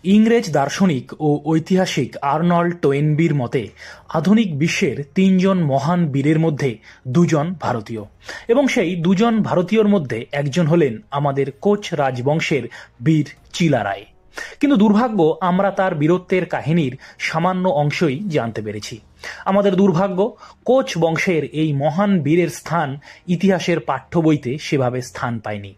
ইংরেজ দার্শনিক ও ঐতিহাসিক আর্নল্ড টোয়েনবির মতে আধুনিক বিশ্বের তিনজন মহান বীরের মধ্যে দুজন ভারতীয়, এবং সেই দুজন ভারতীয়র মধ্যে একজন হলেন আমাদের কোচ রাজবংশের বীর চিলা রায়। কিন্তু দুর্ভাগ্য, আমরা তার বীরত্বের কাহিনীর সামান্য অংশই জানতে পেরেছি। আমাদের দুর্ভাগ্য, কোচ বংশের এই মহান বীরের স্থান ইতিহাসের পাঠ্য বইতে সেভাবে স্থান পায়নি।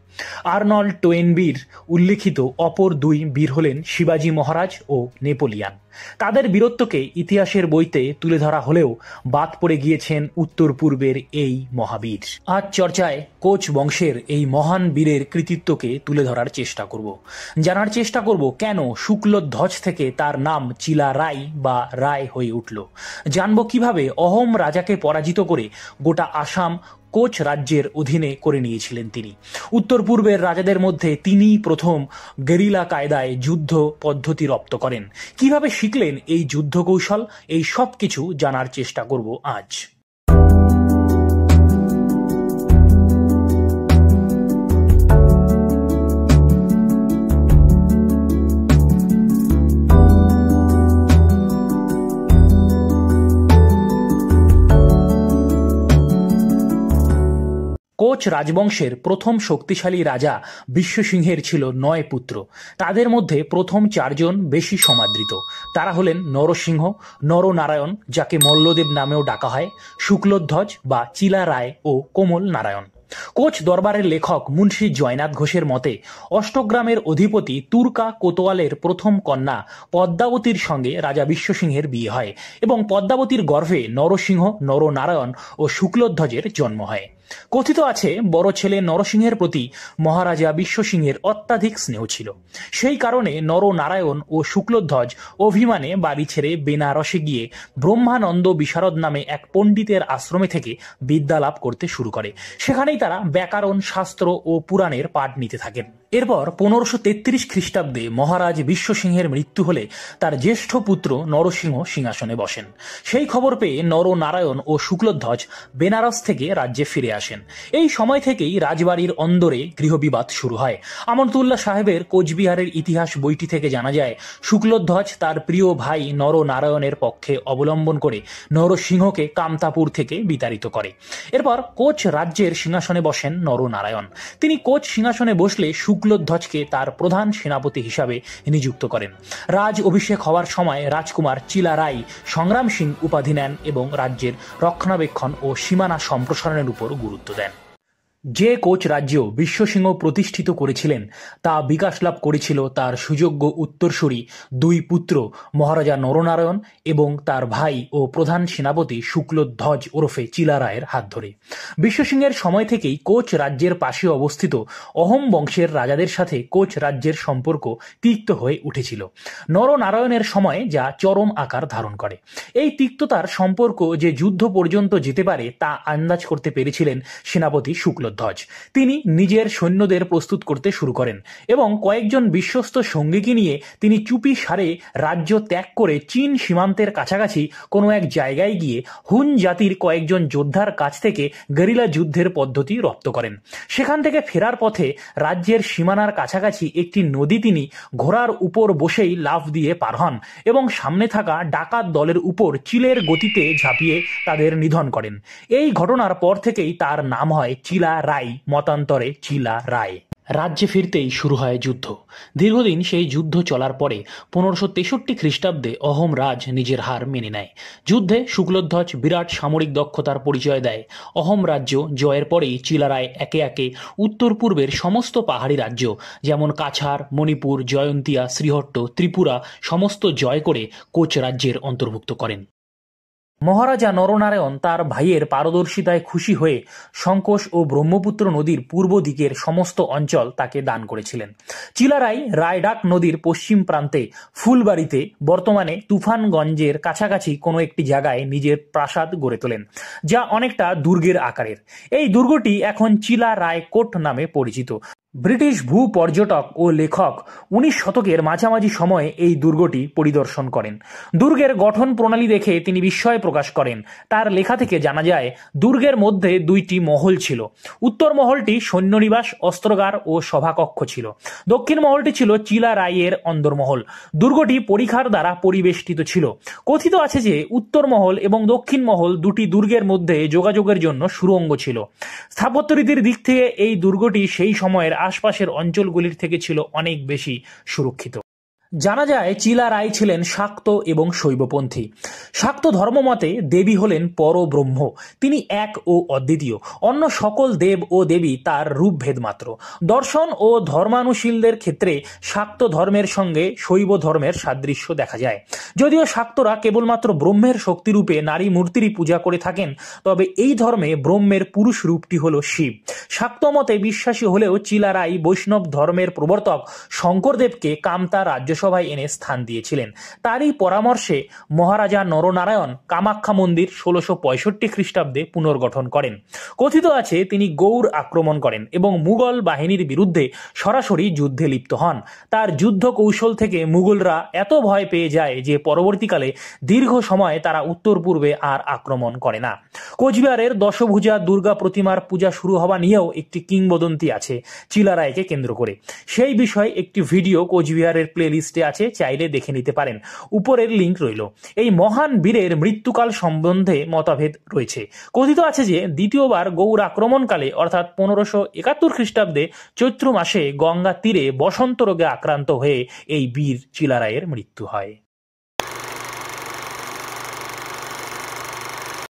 আর্নল্ড টোয়েনবির উল্লিখিত অপর দুই বীর হলেন শিবাজী মহারাজ ও নেপোলিয়ান। তাদের বীরত্বকে ইতিহাসের বইতে তুলে ধরা হলেও বাদ পড়ে গিয়েছেন উত্তর পূর্বের এই মহাবীর। আজ চর্চায় কোচ বংশের এই মহান বীরের কৃতিত্বকে তুলে ধরার চেষ্টা করব, জানার চেষ্টা করব কেন শুক্লধ্বজ থেকে তার নাম চিলা রায় বা রায় হয়ে উঠল, জানব কিভাবে অহোম রাজাকে পরাজিত করে গোটা আসাম কোচ রাজ্যের অধীনে করে নিয়েছিলেন তিনি। উত্তর পূর্বের রাজাদের মধ্যে তিনিই প্রথম গেরিলা কায়দায় যুদ্ধ পদ্ধতি রপ্ত করেন। কিভাবে শিখলেন এই যুদ্ধ কৌশল, এই সব কিছু জানার চেষ্টা করব আজ। কোচ রাজবংশের প্রথম শক্তিশালী রাজা বিশ্বসিংহের ছিল ৯ পুত্র। তাদের মধ্যে প্রথম ৪ জন বেশি সমাদৃত। তারা হলেন নরসিংহ, নরনারায়ণ, যাকে মল্লদেব নামেও ডাকা হয়, শুক্লধ্বজ বা চিলা রায় ও কোমল নারায়ণ। কোচ দরবারের লেখক মুন্সী জয়নাথ ঘোষের মতে অষ্টগ্রামের অধিপতি তুর্কা কোতোয়ালের প্রথম কন্যা পদ্মাবতীর সঙ্গে রাজা বিশ্বসিংহের বিয়ে হয় এবং পদ্মাবতীর গর্ভে নরসিংহ, নরনারায়ণ ও শুক্লধ্বজের জন্ম হয়। কথিত আছে বড় ছেলে নরসিংহের প্রতি মহারাজা বিশ্বসিংহের অত্যাধিক স্নেহ ছিল। সেই কারণে নরনারায়ণ ও শুক্লধ্বজ অভিমানে বাড়ি ছেড়ে বেনারসে গিয়ে ব্রহ্মানন্দ বিশারদ নামে এক পণ্ডিতের আশ্রমে থেকে বিদ্যা লাভ করতে শুরু করে। সেখানেই তারা ব্যাকরণ, শাস্ত্র ও পুরাণের পাঠ নিতে থাকেন। এরপর 1533 খ্রিস্টাব্দে মহারাজ বিশ্বসিংহের মৃত্যু হলে তার জ্যেষ্ঠ পুত্র নরসিংহ সিংহাসনে বসেন। সেই খবর পেয়ে নরনারায়ণ ও শুক্লধ্বজ বেনারস থেকে রাজ্যে ফিরে আসেন। এই সময় থেকেই রাজবাড়ির অন্দরে গৃহবিবাদ শুরু হয়। আমন্তুল্লাহ সাহেবের কোচবিহারের ইতিহাস বইটি থেকে জানা যায় শুক্লধ্বজ তার প্রিয় ভাই নরনারায়ণের পক্ষে অবলম্বন করে নরসিংহকে কামতাপুর থেকে বিতাড়িত করে। এরপর কোচ রাজ্যের সিংহাসনে বসেন নরনারায়ণ। তিনি কোচ সিংহাসনে বসলে শুক্লধ্বজকে তার প্রধান সেনাপতি হিসাবে নিযুক্ত করেন। রাজ অভিষেক হওয়ার সময় রাজকুমার চিলা রায় সংগ্রাম সিং উপাধি নেন এবং রাজ্যের রক্ষণাবেক্ষণ ও সীমানা সম্প্রসারণের উপর গুরুত্ব দেন। যে কোচ রাজ্য বিশ্বসিংহ প্রতিষ্ঠিত করেছিলেন তা বিকাশ লাভ করেছিল তার সুযোগ্য উত্তরসূরি দুই পুত্র মহারাজা নরনারায়ণ এবং তার ভাই ও প্রধান সেনাপতি শুক্লধ্বজ ওরফে চিলা রায়ের হাত ধরে। বিশ্বসিংহের সময় থেকেই কোচ রাজ্যের পাশে অবস্থিত অহোম বংশের রাজাদের সাথে কোচ রাজ্যের সম্পর্ক তিক্ত হয়ে উঠেছিল। নরনারায়ণের সময় যা চরম আকার ধারণ করে। এই তিক্ততার সম্পর্ক যে যুদ্ধ পর্যন্ত যেতে পারে তা আন্দাজ করতে পেরেছিলেন সেনাপতি শুক্লধ্বজ। তিনি নিজের সৈন্যদের প্রস্তুত করতে শুরু করেন এবং কয়েকজন বিশ্বস্ত সঙ্গীকে নিয়ে তিনি চুপি সারে রাজ্য ত্যাগ করে চীন সীমান্তের কাছাকাছি কোনো এক জায়গায় গিয়ে হুন জাতির কয়েকজন যোদ্ধার কাছ থেকে গেরিলা যুদ্ধের পদ্ধতি রপ্ত করেন। সেখান থেকে ফেরার পথে রাজ্যের সীমানার কাছাকাছি একটি নদী তিনি ঘোড়ার উপর বসেই লাফ দিয়ে পার হন এবং সামনে থাকা ডাকাত দলের উপর চিলের গতিতে ঝাঁপিয়ে তাদের নিধন করেন। এই ঘটনার পর থেকেই তার নাম হয় চিলা রায়, মতান্তরে চিলা রায়। রাজ্যে ফিরতেই শুরু হয় যুদ্ধ। দীর্ঘদিন সেই যুদ্ধ চলার পরে 1563 খ্রিস্টাব্দে অহোম রাজ নিজের হার মেনে নেয়। যুদ্ধে শুক্লধ্বজ বিরাট সামরিক দক্ষতার পরিচয় দেয়। অহোম রাজ্য জয়ের পরেই চিলা রায় একে একে উত্তর পূর্বের সমস্ত পাহাড়ি রাজ্য যেমন কাছাড়, মণিপুর, জয়ন্তিয়া, শ্রীহট্ট, ত্রিপুরা সমস্ত জয় করে কোচ রাজ্যের অন্তর্ভুক্ত করেন। মহারাজা নরনারায়ণ তার ভাইয়ের পারদর্শিতায় খুশি হয়ে সংকোষ ও ব্রহ্মপুত্র নদীর পূর্ব দিকের সমস্ত অঞ্চল তাকে দান করেছিলেন। চিলা রায় রায়ডাক নদীর পশ্চিম প্রান্তে ফুলবাড়িতে, বর্তমানে তুফানগঞ্জের কাছাকাছি কোনো একটি জায়গায় নিজের প্রাসাদ গড়ে তোলেন, যা অনেকটা দুর্গের আকারের। এই দুর্গটি এখন চিলা রায় কোট নামে পরিচিত। ব্রিটিশ ভূপর্যটক ও লেখক 19 শতকের মাঝামাঝি সময়ে এই দুর্গটি পরিদর্শন করেন। দুর্গের গঠন প্রণালী দেখে তিনি বিস্ময় প্রকাশ করেন। তার লেখা থেকে জানা যায় দুর্গের মধ্যে দুইটি মহল ছিল। উত্তর মহলটি সৈন্যনিবাস, অস্ত্রাগার ও সভাকক্ষ ছিল। দক্ষিণ মহলটি ছিল চিলা রাইয়ের অন্দরমহল। দুর্গটি পরিখার দ্বারা পরিবেষ্টিত ছিল। কথিত আছে যে উত্তর মহল এবং দক্ষিণ মহল দুটি দুর্গের মধ্যে যোগাযোগের জন্য সুড়ঙ্গ ছিল। স্থাপত্যরীতির দিক থেকে এই দুর্গটি সেই সময়ের আশপাশের অঞ্চলগুলির থেকে ছিল অনেক বেশি সুরক্ষিত। জানা যায় চিলা রায় ছিলেন শাক্ত এবং শৈবপন্থী। শাক্ত ধর্মমতে দেবী হলেন পরব্রহ্ম, তিনি এক ও অদ্বিতীয়, অন্য সকল দেব ও দেবী তার রূপভেদ মাত্র। দর্শন ও ধর্মানুশীলদের ক্ষেত্রে শাক্ত ধর্মের সঙ্গে শৈব ধর্মের সাদৃশ্য দেখা যায়। যদিও শাক্তরা কেবলমাত্র ব্রহ্মের শক্তিরূপে নারী মূর্তিরই পূজা করে থাকেন, তবে এই ধর্মে ব্রহ্মের পুরুষ রূপটি হল শিব। শাক্ত মতে বিশ্বাসী হলেও চিলা রায় বৈষ্ণব ধর্মের প্রবর্তক শঙ্করদেবকে কামতা রাজ্যসভায় এনে স্থান দিয়েছিলেন। তারই পরামর্শে মহারাজা নরনারায়ণ কামাখ্যা মন্দির 1665 খ্রিস্টাব্দে পুনর্গঠন করেন। কথিত আছে তিনি গৌড় আক্রমণ করেন এবং মুঘল বাহিনীর বিরুদ্ধে সরাসরি যুদ্ধে লিপ্ত হন। তার যুদ্ধ কৌশল থেকে মুঘলরা এত ভয় পেয়ে যায় যে পরবর্তীকালে দীর্ঘ সময় তারা উত্তর পূর্বে আর আক্রমণ করে না। কোচবিহারের দশভুজা দুর্গা প্রতিমার পূজা শুরু হওয়া নিয়েও একটি কিংবদন্তি আছে চিলা রায়কে কেন্দ্র করে। সেই বিষয়ে একটি ভিডিও কোচবিহারের প্লে লিস্টে আছে, চাইলে দেখে নিতে পারেন, উপরের লিঙ্ক রইল। এই মহান বীরের মৃত্যুকাল সম্বন্ধে মতভেদ রয়েছে। কথিত আছে যে দ্বিতীয়বার গৌড় আক্রমণকালে অর্থাৎ 1571 খ্রিস্টাব্দে চৈত্র মাসে গঙ্গা তীরে বসন্ত রোগে আক্রান্ত হয়ে এই বীর চিলা রায়ের মৃত্যু হয়।